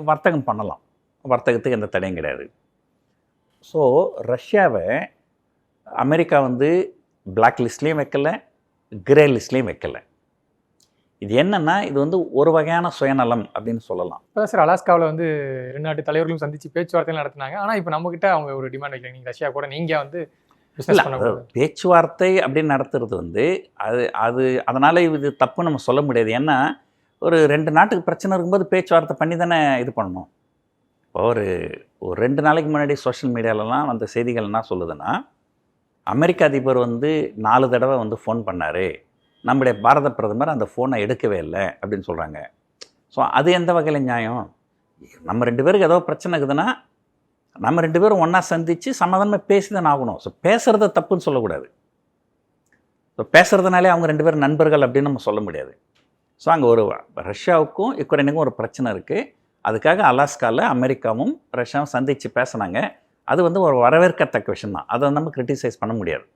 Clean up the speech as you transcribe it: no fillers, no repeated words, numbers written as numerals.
வர்த்தகம் பண்ணலாம், வர்த்தகத்துக்கு எந்த தடையும் கிடையாது. ஸோ ரஷ்யாவை அமெரிக்கா வந்து பிளாக் லிஸ்ட்லேயும் வைக்கலை, கிரே லிஸ்ட்லேயும் வைக்கலை. இது என்னென்னா இது வந்து ஒரு வகையான சுயநலம் அப்படின்னு சொல்லலாம். இப்போ சார் அலாஸ்காவில் வந்து 2 நாட்டு தலைவர்களும் சந்தித்து பேச்சுவார்த்தைகள் நடத்தினாங்க. ஆனால் இப்போ நம்மக்கிட்ட அவங்க ஒரு டிமாண்ட் வைக்கல, நீங்கள் ரஷ்யா கூட நீங்கள் வந்து பிஸ்னஸ் பண்ண பேச்சுவார்த்தை அப்படின்னு நடத்துறது வந்து அது அதனால் இது தப்பு நம்ம சொல்ல முடியாது. ஏன்னா ஒரு 2 நாட்டுக்கு பிரச்சனை இருக்கும்போது பேச்சுவார்த்தை பண்ணி தானே இது பண்ணணும். இப்போ ஒரு 2 நாளைக்கு முன்னாடி சோஷியல் மீடியாலலாம் வந்த செய்திகள் என்ன சொல்லுதுன்னா, அமெரிக்க அதிபர் வந்து 4 தடவை வந்து ஃபோன் பண்ணார், நம்முடைய பாரத பிரதமர் அந்த ஃபோனை எடுக்கவே இல்லை அப்படின்னு சொல்கிறாங்க. ஸோ அது எந்த வகையில் நியாயம்? நம்ம 2 பேருக்கு ஏதோ பிரச்சனை இருக்குதுன்னா நம்ம 2 பேரும் ஒன்றா சந்தித்து சமாதானமாக பேசி தான் ஆகணும். ஸோ பேசுகிறத தப்புன்னு சொல்லக்கூடாது. ஸோ பேசுகிறதுனாலே அவங்க 2 பேரும் நண்பர்கள் அப்படின்னு நம்ம சொல்ல முடியாது. ஸோ அங்கே ஒரு ரஷ்யாவுக்கும் யுக்ரைனுக்கும் ஒரு பிரச்சனை இருக்குது. அதுக்காக அலாஸ்காவில் அமெரிக்காவும் ரஷ்யாவும் சந்தித்து பேசினாங்க. அது வந்து ஒரு வரவேற்கத்தக்க விஷயம் தான். அதை நம்ம கிரிட்டிசைஸ் பண்ண முடியாது.